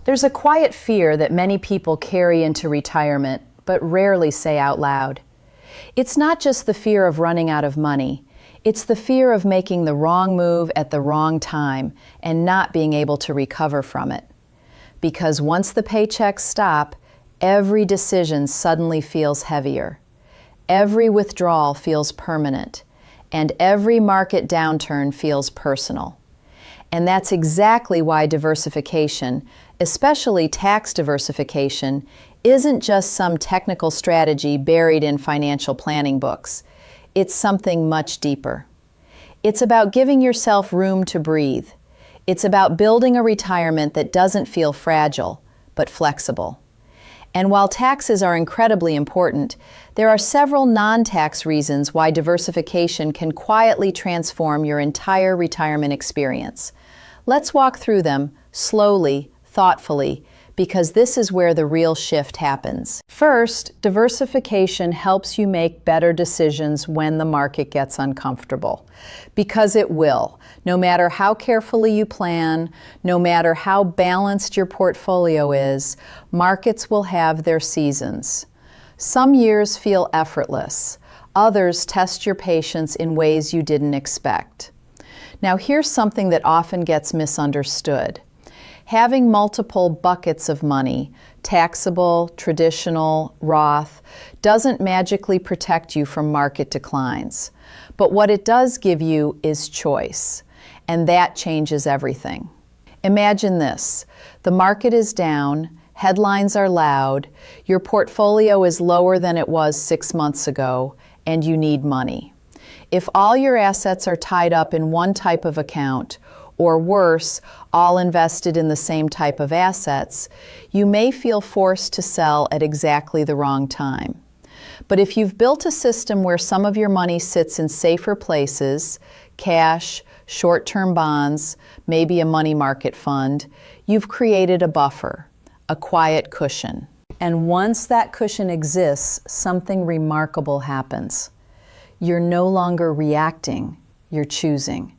There's a quiet fear that many people carry into retirement, but rarely say out loud. It's not just the fear of running out of money. It's the fear of making the wrong move at the wrong time and not being able to recover from it. Because once the paychecks stop, every decision suddenly feels heavier. Every withdrawal feels permanent, and every market downturn feels personal. And that's exactly why diversification, especially tax diversification, isn't just some technical strategy buried in financial planning books. It's something much deeper. It's about giving yourself room to breathe. It's about building a retirement that doesn't feel fragile, but flexible. And while taxes are incredibly important, there are several non-tax reasons why diversification can quietly transform your entire retirement experience. Let's walk through them slowly, thoughtfully, because this is where the real shift happens. First, diversification helps you make better decisions when the market gets uncomfortable. Because it will. No matter how carefully you plan, no matter how balanced your portfolio is, markets will have their seasons. Some years feel effortless. Others test your patience in ways you didn't expect. Now, here's something that often gets misunderstood. Having multiple buckets of money, taxable, traditional, Roth, doesn't magically protect you from market declines. But what it does give you is choice, and that changes everything. Imagine this. The market is down, headlines are loud, your portfolio is lower than it was 6 months ago, and you need money. If all your assets are tied up in one type of account, or worse, all invested in the same type of assets, you may feel forced to sell at exactly the wrong time. But if you've built a system where some of your money sits in safer places, cash, short-term bonds, maybe a money market fund, you've created a buffer, a quiet cushion. And once that cushion exists, something remarkable happens. You're no longer reacting, you're choosing.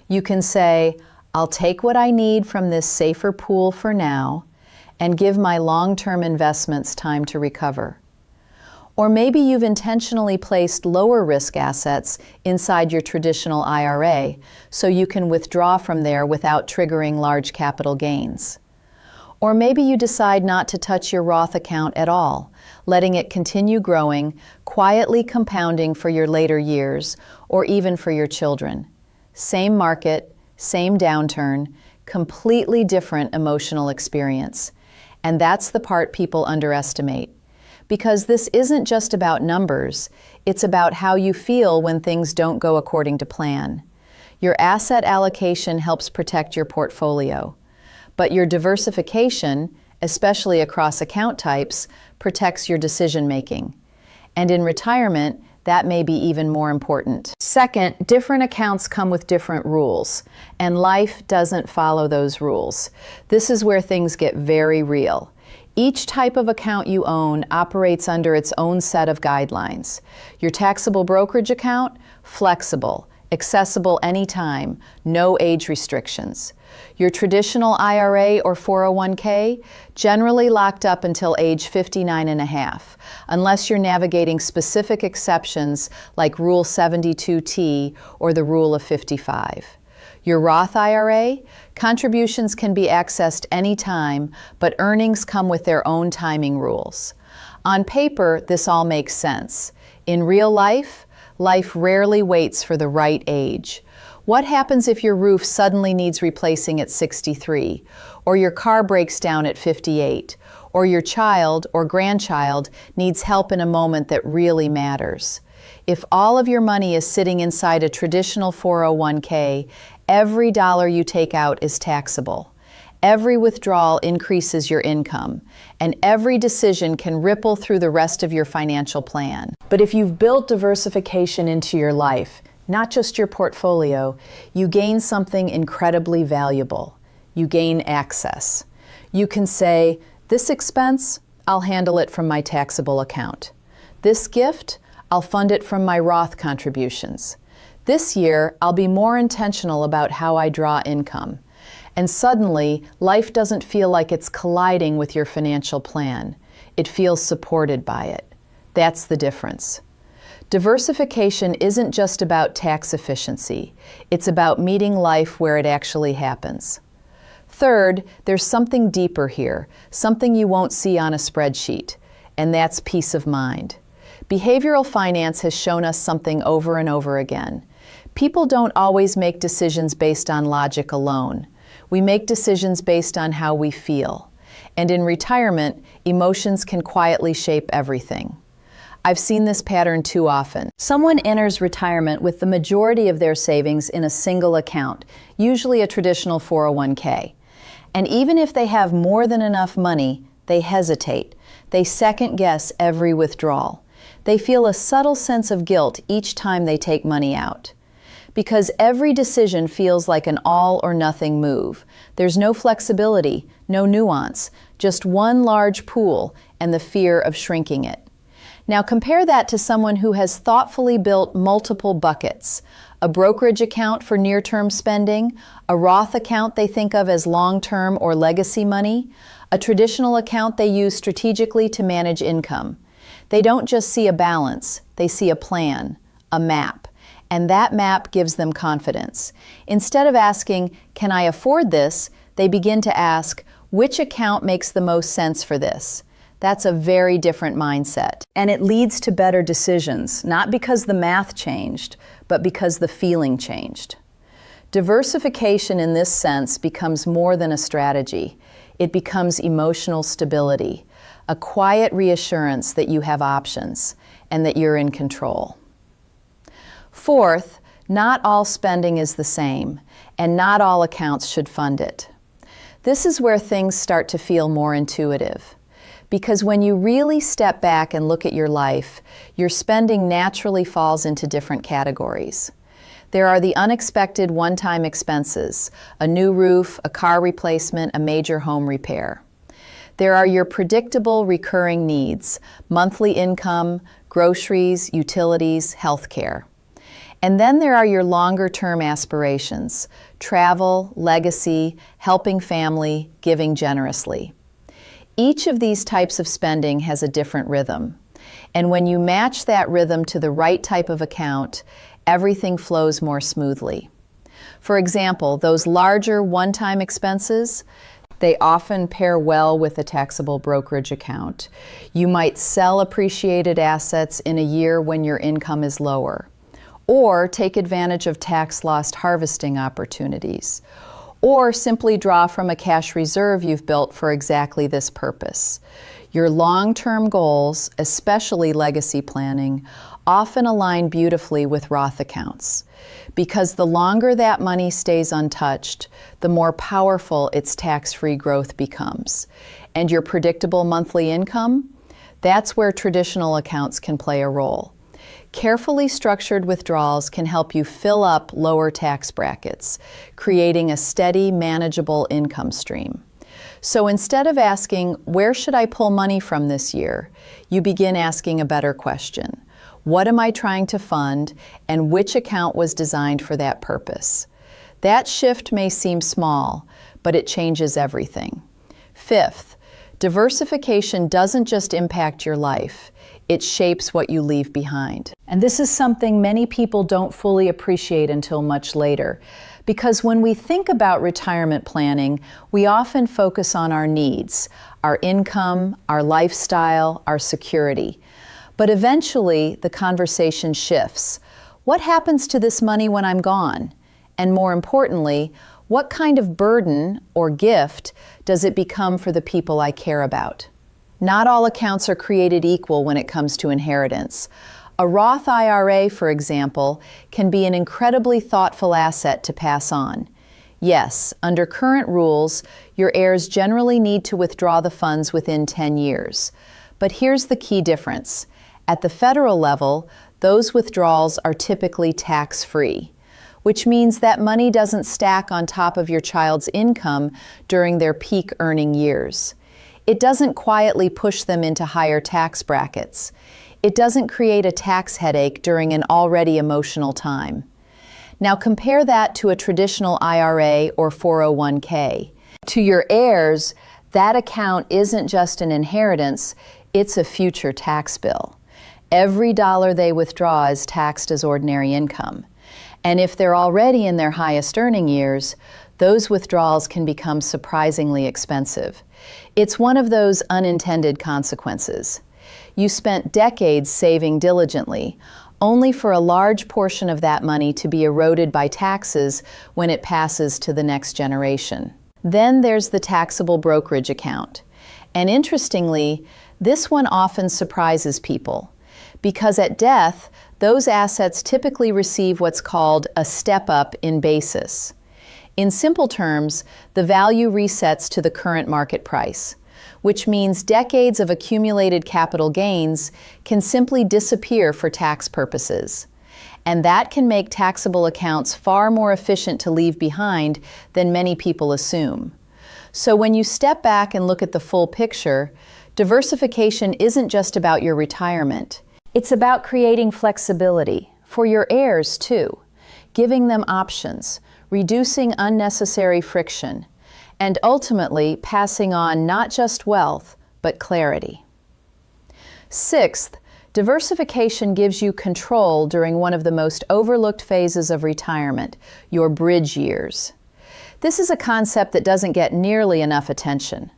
You can say, I'll take what I need from this safer pool for now and give my long-term investments time to recover. Or maybe you've intentionally placed lower risk assets inside your traditional IRA so you can withdraw from there without triggering large capital gains. Or maybe you decide not to touch your Roth account at all, letting it continue growing, quietly compounding for your later years or even for your children. Same market, same downturn, completely different emotional experience. And that's the part people underestimate. Because this isn't just about numbers, it's about how you feel when things don't go according to plan. Your asset allocation helps protect your portfolio, but your diversification, especially across account types, protects your decision making. And in retirement, that may be even more important. Second, different accounts come with different rules, and life doesn't follow those rules. This is where things get very real. Each type of account you own operates under its own set of guidelines. Your taxable brokerage account, flexible, accessible anytime, no age restrictions. Your traditional IRA or 401k, generally locked up until age 59 and a half, unless you're navigating specific exceptions like Rule 72T or the Rule of 55. Your Roth IRA, contributions can be accessed anytime, but earnings come with their own timing rules. On paper, this all makes sense. In real life, life rarely waits for the right age. What happens if your roof suddenly needs replacing at 63, or your car breaks down at 58, or your child or grandchild needs help in a moment that really matters? If all of your money is sitting inside a traditional 401k, every dollar you take out is taxable. Every withdrawal increases your income, and every decision can ripple through the rest of your financial plan. But if you've built diversification into your life, not just your portfolio, you gain something incredibly valuable. You gain access. You can say, this expense, I'll handle it from my taxable account. This gift, I'll fund it from my Roth contributions. This year, I'll be more intentional about how I draw income. And suddenly, life doesn't feel like it's colliding with your financial plan. It feels supported by it. That's the difference. Diversification isn't just about tax efficiency. It's about meeting life where it actually happens. Third, there's something deeper here, something you won't see on a spreadsheet, and that's peace of mind. Behavioral finance has shown us something over and over again. People don't always make decisions based on logic alone. We make decisions based on how we feel. And in retirement, emotions can quietly shape everything. I've seen this pattern too often. Someone enters retirement with the majority of their savings in a single account, usually a traditional 401k. And even if they have more than enough money, they hesitate. They second-guess every withdrawal. They feel a subtle sense of guilt each time they take money out. Because every decision feels like an all-or-nothing move. There's no flexibility, no nuance, just one large pool and the fear of shrinking it. Now compare that to someone who has thoughtfully built multiple buckets. A brokerage account for near-term spending, a Roth account they think of as long-term or legacy money, a traditional account they use strategically to manage income. They don't just see a balance, they see a plan, a map. And that map gives them confidence. Instead of asking, can I afford this? They begin to ask, which account makes the most sense for this? That's a very different mindset. And it leads to better decisions, not because the math changed, but because the feeling changed. Diversification in this sense becomes more than a strategy. It becomes emotional stability, a quiet reassurance that you have options and that you're in control. Fourth, not all spending is the same, and not all accounts should fund it. This is where things start to feel more intuitive. Because when you really step back and look at your life, your spending naturally falls into different categories. There are the unexpected one-time expenses, a new roof, a car replacement, a major home repair. There are your predictable recurring needs, monthly income, groceries, utilities, healthcare. And then there are your longer-term aspirations, travel, legacy, helping family, giving generously. Each of these types of spending has a different rhythm. And when you match that rhythm to the right type of account, everything flows more smoothly. For example, those larger one-time expenses, they often pair well with a taxable brokerage account. You might sell appreciated assets in a year when your income is lower, or take advantage of tax loss harvesting opportunities, or simply draw from a cash reserve you've built for exactly this purpose. Your long-term goals, especially legacy planning, often align beautifully with Roth accounts, because the longer that money stays untouched, the more powerful its tax-free growth becomes. And your predictable monthly income? That's where traditional accounts can play a role. Carefully structured withdrawals can help you fill up lower tax brackets, creating a steady, manageable income stream. So instead of asking, where should I pull money from this year? You begin asking a better question. What am I trying to fund, and which account was designed for that purpose? That shift may seem small, but it changes everything. Fifth, diversification doesn't just impact your life. It shapes what you leave behind. And this is something many people don't fully appreciate until much later. Because when we think about retirement planning, we often focus on our needs, our income, our lifestyle, our security. But eventually, the conversation shifts. What happens to this money when I'm gone? And more importantly, what kind of burden or gift does it become for the people I care about? Not all accounts are created equal when it comes to inheritance. A Roth IRA, for example, can be an incredibly thoughtful asset to pass on. Yes, under current rules, your heirs generally need to withdraw the funds within 10 years. But here's the key difference. At the federal level, those withdrawals are typically tax-free, which means that money doesn't stack on top of your child's income during their peak earning years. It doesn't quietly push them into higher tax brackets. It doesn't create a tax headache during an already emotional time. Now compare that to a traditional IRA or 401k. To your heirs, that account isn't just an inheritance, it's a future tax bill. Every dollar they withdraw is taxed as ordinary income. And if they're already in their highest earning years, those withdrawals can become surprisingly expensive. It's one of those unintended consequences. You spent decades saving diligently, only for a large portion of that money to be eroded by taxes when it passes to the next generation. Then there's the taxable brokerage account. And interestingly, this one often surprises people, because at death, those assets typically receive what's called a step-up in basis. In simple terms, the value resets to the current market price, which means decades of accumulated capital gains can simply disappear for tax purposes. And that can make taxable accounts far more efficient to leave behind than many people assume. So when you step back and look at the full picture, diversification isn't just about your retirement. It's about creating flexibility for your heirs too, giving them options, reducing unnecessary friction, and ultimately passing on not just wealth, but clarity. Sixth, diversification gives you control during one of the most overlooked phases of retirement, your bridge years. This is a concept that doesn't get nearly enough attention,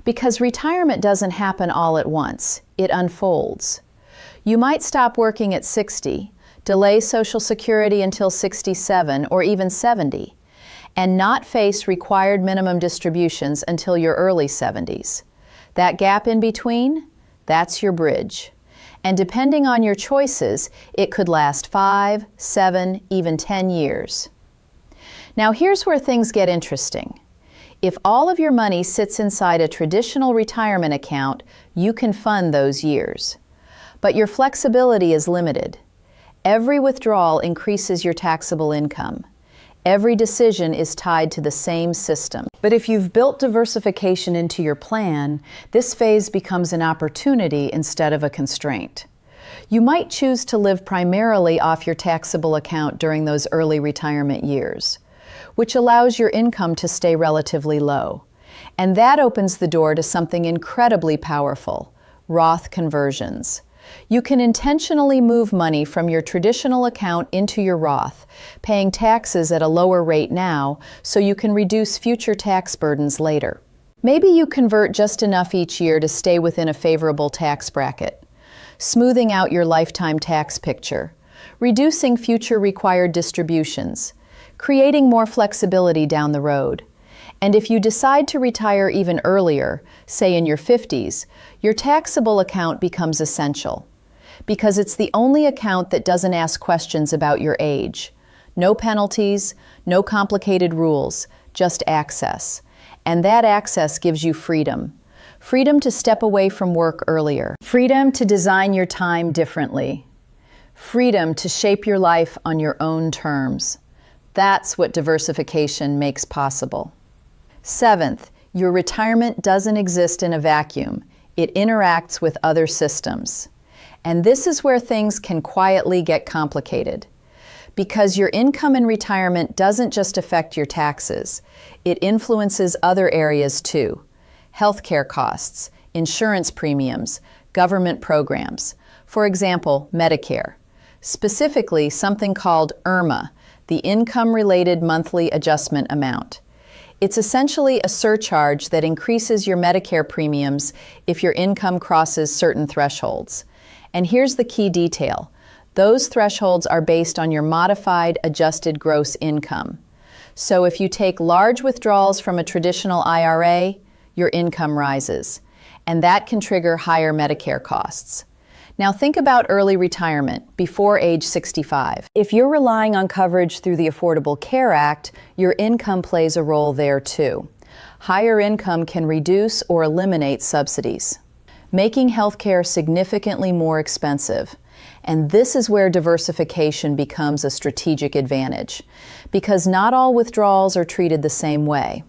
because retirement doesn't happen all at once, it unfolds. You might stop working at 60, delay Social Security until 67 or even 70, and not face required minimum distributions until your early 70s. That gap in between, that's your bridge. And depending on your choices, it could last 5, 7, even 10 years. Now here's where things get interesting. If all of your money sits inside a traditional retirement account, you can fund those years. But your flexibility is limited. Every withdrawal increases your taxable income. Every decision is tied to the same system. But if you've built diversification into your plan, this phase becomes an opportunity instead of a constraint. You might choose to live primarily off your taxable account during those early retirement years, which allows your income to stay relatively low. And that opens the door to something incredibly powerful: Roth conversions. You can intentionally move money from your traditional account into your Roth, paying taxes at a lower rate now so you can reduce future tax burdens later. Maybe you convert just enough each year to stay within a favorable tax bracket, smoothing out your lifetime tax picture, reducing future required distributions, creating more flexibility down the road. And if you decide to retire even earlier, say in your 50s, your taxable account becomes essential, because it's the only account that doesn't ask questions about your age. No penalties, no complicated rules, just access. And that access gives you freedom. Freedom to step away from work earlier. Freedom to design your time differently. Freedom to shape your life on your own terms. That's what diversification makes possible. Seventh, your retirement doesn't exist in a vacuum. It interacts with other systems. And this is where things can quietly get complicated. Because your income in retirement doesn't just affect your taxes. It influences other areas too. Healthcare costs, insurance premiums, government programs. For example, Medicare. Specifically, something called IRMA, the Income-Related Monthly Adjustment Amount. It's essentially a surcharge that increases your Medicare premiums if your income crosses certain thresholds. And here's the key detail. Those thresholds are based on your modified adjusted gross income. So if you take large withdrawals from a traditional IRA, your income rises, and that can trigger higher Medicare costs. Now think about early retirement, before age 65. If you're relying on coverage through the Affordable Care Act, your income plays a role there too. Higher income can reduce or eliminate subsidies, making healthcare significantly more expensive. And this is where diversification becomes a strategic advantage, because not all withdrawals are treated the same way.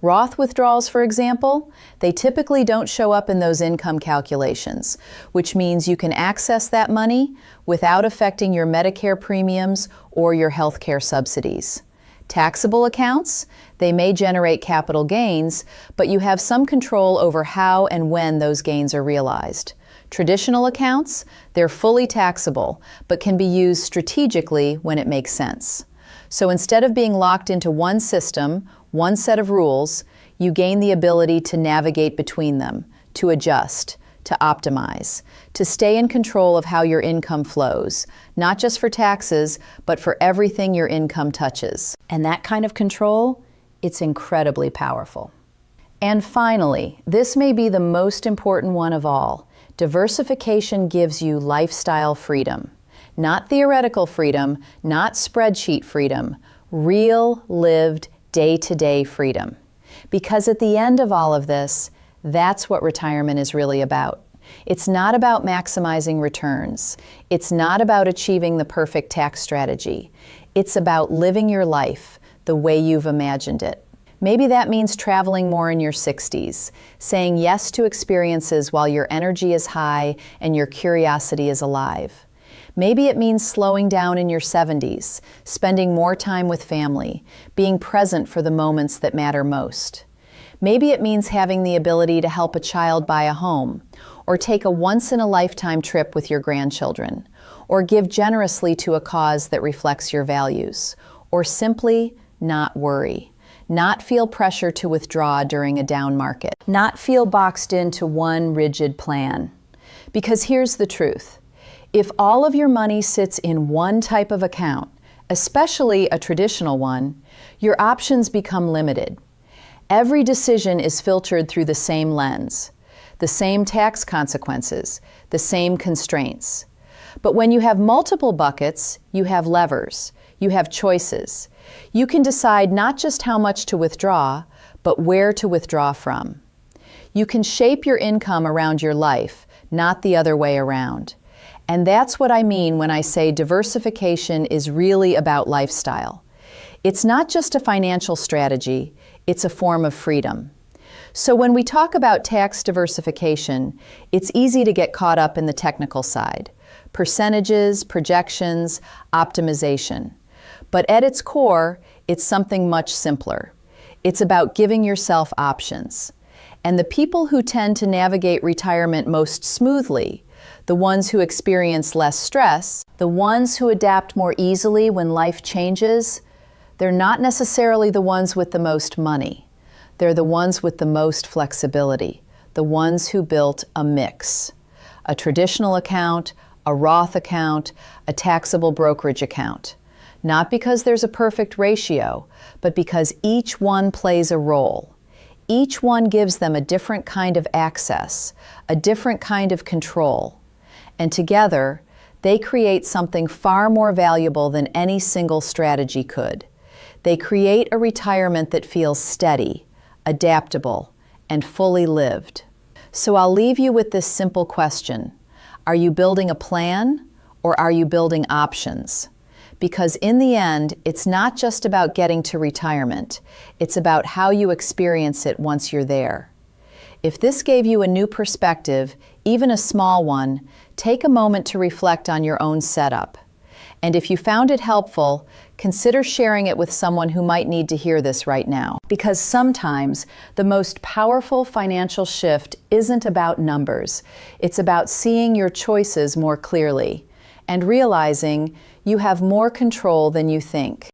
Roth withdrawals, for example, they typically don't show up in those income calculations, which means you can access that money without affecting your Medicare premiums or your healthcare subsidies. Taxable accounts, they may generate capital gains, but you have some control over how and when those gains are realized. Traditional accounts, they're fully taxable, but can be used strategically when it makes sense. So instead of being locked into one system, one set of rules, you gain the ability to navigate between them, to adjust, to optimize, to stay in control of how your income flows, not just for taxes, but for everything your income touches. And that kind of control, it's incredibly powerful. And finally, this may be the most important one of all. Diversification gives you lifestyle freedom. Not theoretical freedom, not spreadsheet freedom, real, lived, day-to-day freedom. Because at the end of all of this, that's what retirement is really about. It's not about maximizing returns. It's not about achieving the perfect tax strategy. It's about living your life the way you've imagined it. Maybe that means traveling more in your 60s, saying yes to experiences while your energy is high and your curiosity is alive. Maybe it means slowing down in your 70s, spending more time with family, being present for the moments that matter most. Maybe it means having the ability to help a child buy a home, or take a once-in-a-lifetime trip with your grandchildren, or give generously to a cause that reflects your values, or simply not worry. Not feel pressure to withdraw during a down market. Not feel boxed into one rigid plan. Because here's the truth. If all of your money sits in one type of account, especially a traditional one, your options become limited. Every decision is filtered through the same lens, the same tax consequences, the same constraints. But when you have multiple buckets, you have levers, you have choices. You can decide not just how much to withdraw, but where to withdraw from. You can shape your income around your life, not the other way around. And that's what I mean when I say diversification is really about lifestyle. It's not just a financial strategy, it's a form of freedom. So when we talk about tax diversification, it's easy to get caught up in the technical side. Percentages, projections, optimization. But at its core, it's something much simpler. It's about giving yourself options. And the people who tend to navigate retirement most smoothly, the ones who experience less stress, the ones who adapt more easily when life changes, they're not necessarily the ones with the most money. They're the ones with the most flexibility, the ones who built a mix. A traditional account, a Roth account, a taxable brokerage account. Not because there's a perfect ratio, but because each one plays a role. Each one gives them a different kind of access, a different kind of control. And together, they create something far more valuable than any single strategy could. They create a retirement that feels steady, adaptable, and fully lived. So I'll leave you with this simple question. Are you building a plan, or are you building options? Because in the end, it's not just about getting to retirement. It's about how you experience it once you're there. If this gave you a new perspective, even a small one, take a moment to reflect on your own setup. And if you found it helpful, consider sharing it with someone who might need to hear this right now. Because sometimes the most powerful financial shift isn't about numbers. It's about seeing your choices more clearly and realizing you have more control than you think.